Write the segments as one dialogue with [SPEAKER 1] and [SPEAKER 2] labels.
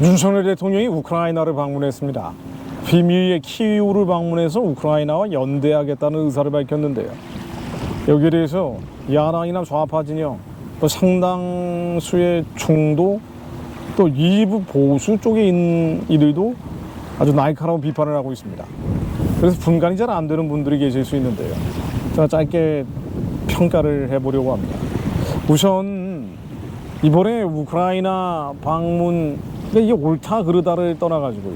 [SPEAKER 1] 윤석열 대통령이 우크라이나를 방문했습니다. 비밀리에 키이우를 방문해서 우크라이나와 연대하겠다는 의사를 밝혔는데요. 여기에 대해서 야당이나 좌파 진영, 또 상당수의 중도, 또 일부 보수 쪽에 있는 이들도 아주 날카로운 비판을 하고 있습니다. 그래서 분간이 잘 안 되는 분들이 계실 수 있는데요. 제가 짧게 평가를 해보려고 합니다. 우선 이번에 우크라이나 방문, 이게 옳다 그르다를 떠나가지고요,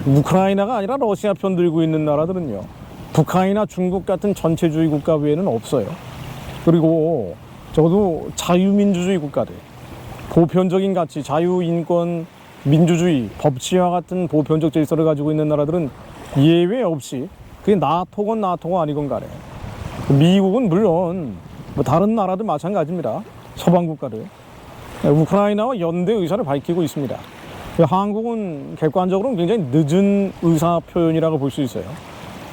[SPEAKER 1] 우크라이나가 아니라 러시아 편 들고 있는 나라들은요, 북한이나 중국 같은 전체주의 국가 외에는 없어요. 그리고 적어도 자유민주주의 국가들, 보편적인 가치, 자유, 인권, 민주주의, 법치와 같은 보편적 질서를 가지고 있는 나라들은 예외 없이, 그게 나토건 나토가 아니건 간에, 미국은 물론 뭐 다른 나라도 마찬가지입니다. 서방 국가들 우크라이나와 연대 의사를 밝히고 있습니다. 한국은 객관적으로는 굉장히 늦은 의사 표현이라고 볼 수 있어요.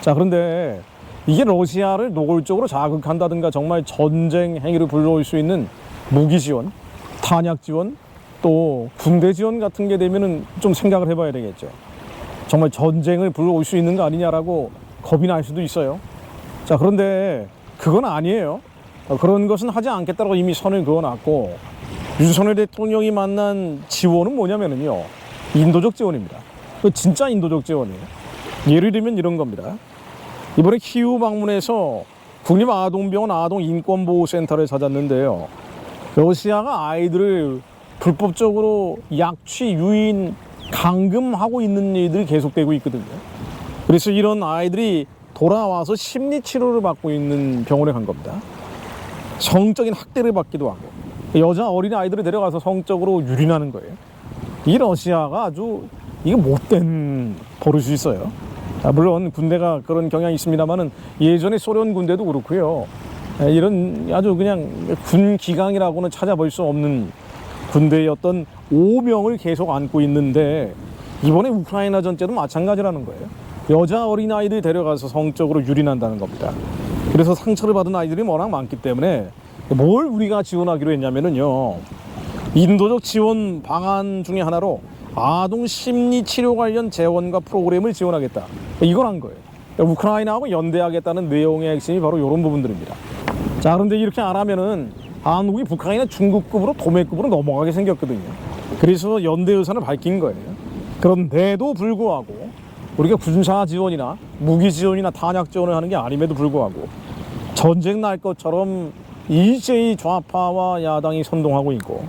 [SPEAKER 1] 자, 그런데 이게 러시아를 노골적으로 자극한다든가 정말 전쟁 행위를 불러올 수 있는 무기 지원, 탄약 지원, 또 군대 지원 같은 게 되면은 좀 생각을 해봐야 되겠죠. 정말 전쟁을 불러올 수 있는 거 아니냐라고 겁이 날 수도 있어요. 자, 그런데 그건 아니에요. 그런 것은 하지 않겠다고 이미 선을 그어놨고, 윤석열 대통령이 만난 지원은 뭐냐면요, 인도적 지원입니다. 진짜 인도적 지원이에요. 예를 들면 이런 겁니다. 이번에 키이우 방문해서 국립아동병원 아동인권보호센터를 찾았는데요, 러시아가 아이들을 불법적으로 약취, 유인, 감금하고 있는 일들이 계속되고 있거든요. 그래서 이런 아이들이 돌아와서 심리치료를 받고 있는 병원에 간 겁니다. 성적인 학대를 받기도 하고, 여자 어린 아이들을 데려가서 성적으로 유린하는 거예요. 이 러시아가 아주 이게 못된 버릇이 있어요. 물론 군대가 그런 경향이 있습니다만은 예전에 소련 군대도 그렇고요, 이런 아주 그냥 군 기강이라고는 찾아볼 수 없는 군대의 어떤 오명을 계속 안고 있는데, 이번에 우크라이나 전제도 마찬가지라는 거예요. 여자 어린 아이들 데려가서 성적으로 유린한다는 겁니다. 그래서 상처를 받은 아이들이 워낙 많기 때문에 뭘 우리가 지원하기로 했냐면요, 인도적 지원 방안 중에 하나로 아동 심리 치료 관련 재원과 프로그램을 지원하겠다, 이걸 한 거예요. 우크라이나하고 연대하겠다는 내용의 핵심이 바로 이런 부분들입니다. 자, 그런데 이렇게 안 하면은 한국이 북한이나 중국급으로 도매급으로 넘어가게 생겼거든요. 그래서 연대 의사를 밝힌 거예요. 그런데도 불구하고 우리가 군사 지원이나 무기 지원이나 탄약 지원을 하는 게 아님에도 불구하고 전쟁 날 것처럼 일제히 좌파와 야당이 선동하고 있고,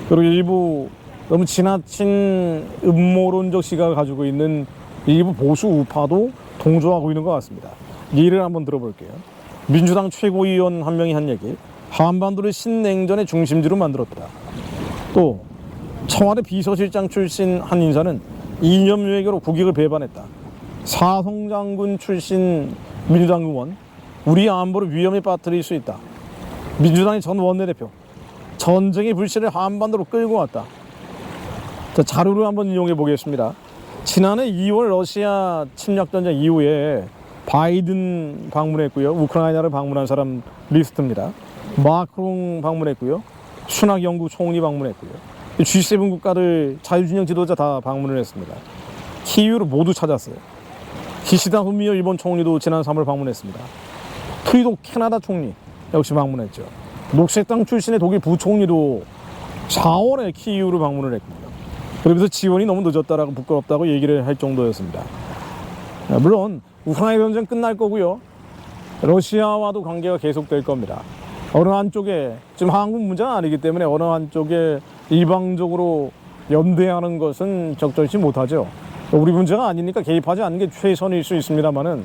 [SPEAKER 1] 그리고 일부 너무 지나친 음모론적 시각을 가지고 있는 일부 보수 우파도 동조하고 있는 것 같습니다. 예를 한번 들어볼게요. 민주당 최고위원 한 명이 한 얘기, 한반도를 신냉전의 중심지로 만들었다. 또 청와대 비서실장 출신 한 인사는 이념 외교로 국익을 배반했다. 사성장군 출신 민주당 의원, 우리 안보를 위험에 빠뜨릴 수 있다. 민주당의 전 원내대표, 전쟁의 불씨를 한반도로 끌고 왔다. 자, 자료를 한번 이용해 보겠습니다. 지난해 2월 러시아 침략전쟁 이후에 바이든 방문했고요, 우크라이나를 방문한 사람 리스트입니다. 마크롱 방문했고요, 순학 영국 총리 방문했고요, G7 국가들 자유진영 지도자 다 방문을 했습니다. 키이우를 모두 찾았어요. 기시다 후미오 일본 총리도 지난 3월 방문했습니다. 트루도 캐나다 총리 역시 방문했죠. 녹색당 출신의 독일 부총리도 4월에 키이우를 방문을 했거든요. 그러면서 지원이 너무 늦었다라고 부끄럽다고 얘기를 할 정도였습니다. 물론 우크라이나 전쟁 끝날 거고요, 러시아와도 관계가 계속될 겁니다. 어느 한쪽에, 지금 한국 문제는 아니기 때문에 어느 한쪽에 일방적으로 연대하는 것은 적절치 못하죠. 우리 문제가 아니니까 개입하지 않는 게 최선일 수 있습니다만은,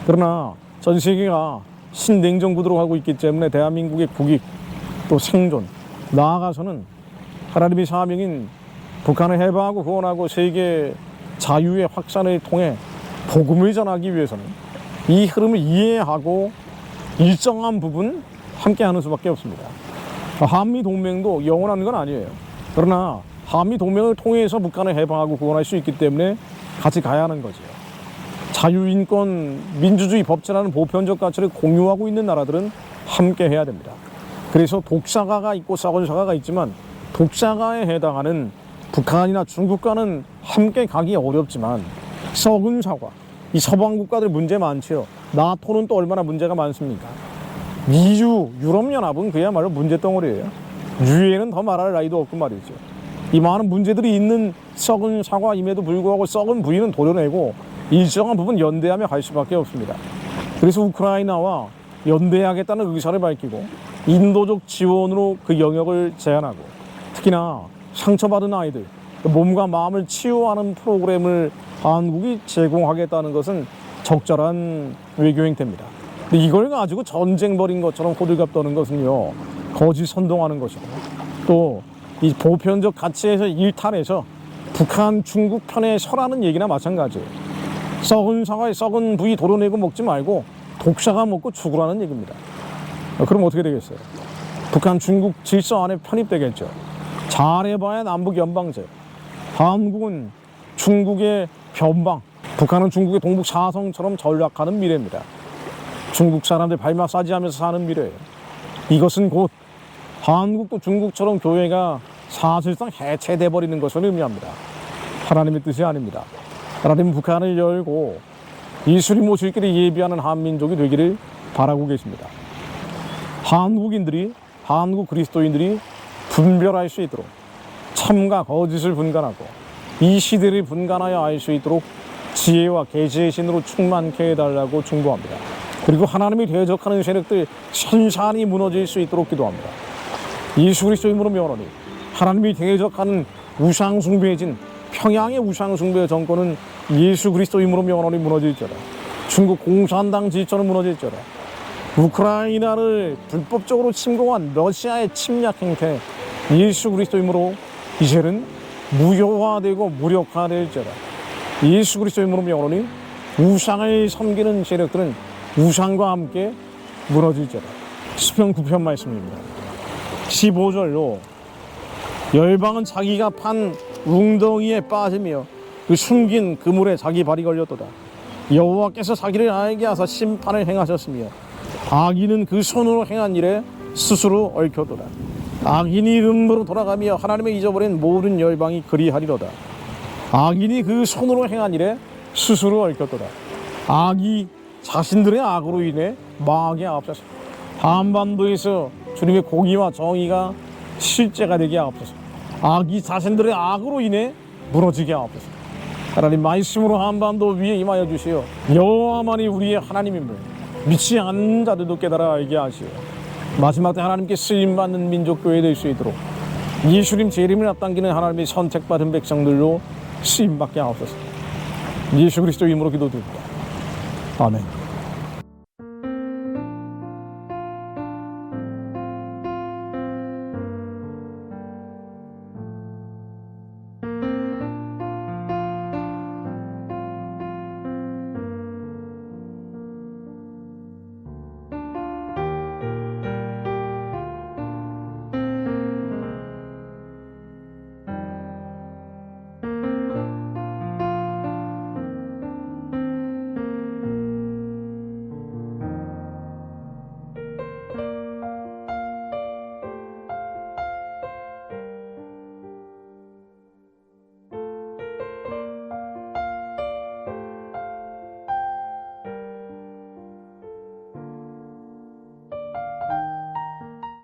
[SPEAKER 1] 그러나 전 세계가 신냉전 구도로 가고 있기 때문에 대한민국의 국익, 또 생존, 나아가서는 하나님의 사명인 북한을 해방하고 구원하고 세계 자유의 확산을 통해 복음을 전하기 위해서는 이 흐름을 이해하고 일정한 부분 함께하는 수밖에 없습니다. 한미동맹도 영원한 건 아니에요. 그러나 한미동맹을 통해서 북한을 해방하고 구원할 수 있기 때문에 같이 가야 하는 거죠. 자유, 인권, 민주주의, 법치라는 보편적 가치를 공유하고 있는 나라들은 함께 해야 됩니다. 그래서 독사과가 있고 썩은 사과가 있지만 독사과에 해당하는 북한이나 중국과는 함께 가기 어렵지만 썩은 사과, 이 서방 국가들 문제 많죠. 나토는 또 얼마나 문제가 많습니까? 미주, 유럽연합은 그야말로 문제덩어리예요. 유엔은 더 말할 나위도 없고 말이죠. 이 많은 문제들이 있는 썩은 사과임에도 불구하고 썩은 부위는 도려내고 일정한 부분 연대하며 갈 수밖에 없습니다. 그래서 우크라이나와 연대하겠다는 의사를 밝히고 인도적 지원으로 그 영역을 제한하고 특히나 상처받은 아이들, 몸과 마음을 치유하는 프로그램을 한국이 제공하겠다는 것은 적절한 외교 행태입니다. 근데 이걸 가지고 전쟁 벌인 것처럼 호들갑 떠는 것은요, 거짓 선동하는 것이고 또 이 보편적 가치에서 일탈해서 북한, 중국 편에 서라는 얘기나 마찬가지예요. 썩은 사과에 썩은 부위 도려내고 먹지 말고 독사가 먹고 죽으라는 얘기입니다. 그럼 어떻게 되겠어요? 북한, 중국 질서 안에 편입되겠죠. 잘해봐야 남북 연방제. 한국은 중국의 변방, 북한은 중국의 동북 사성처럼 전락하는 미래입니다. 중국 사람들 발 마사지하면서 사는 미래예요. 이것은 곧 한국도 중국처럼 교회가 사실상 해체돼 버리는 것을 의미합니다. 하나님의 뜻이 아닙니다. 하나님은 북한을 열고 예수님 모실 길을 예비하는 한민족이 되기를 바라고 계십니다. 한국인들이, 한국 그리스도인들이 분별할 수 있도록 참과 거짓을 분간하고 이 시대를 분간하여 알 수 있도록 지혜와 계시의 신으로 충만케 해달라고 중보합니다. 그리고 하나님이 대적하는 세력들 산산이 무너질 수 있도록 기도합니다. 예수 그리스도 이름으로 명하노니 하나님이 대적하는 우상숭배진 평양의 우상숭배 정권은 예수 그리스도 이름으로 명하노니 무너질지어다. 중국 공산당 질서는 무너질지어다. 우크라이나를 불법적으로 침공한 러시아의 침략 행태 예수 그리스도 이름으로 이제는 무효화되고 무력화될지어다. 예수 그리스도 이름으로 명하노니 우상을 섬기는 세력들은 우상과 함께 무너질지어다. 시편 9편 말씀입니다. 15절로 열방은 자기가 판 웅덩이에 빠지며 그 숨긴 그물에 자기 발이 걸렸도다. 여호와께서 자기를 알게 하사 심판을 행하셨으며 악인은 그 손으로 행한 일에 스스로 얽혔도다. 악인이 음부로 돌아가며 하나님을 잊어버린 모든 열방이 그리하리로다. 악인이 그 손으로 행한 일에 스스로 얽혔도다. 악이 자신들의 악으로 인해 망하게 하옵소서. 한반도에서 주님의 공의와 정의가 실제가 되게 하옵소서. 악이 자신들의 악으로 인해 무너지게 하옵소서. 하나님 말씀으로 한반도 위에 임하여 주시어 여호와만이 우리의 하나님임을 믿지 않는 자들도 깨달아 알게 하시오. 마지막 때 하나님께 쓰임받는 민족교회 될 수 있도록 예수님 제 이름을 앞당기는 하나님의 선택받은 백성들로 쓰임받게 하옵소서. 예수 그리스도 이름으로 기도드립니다. 아멘.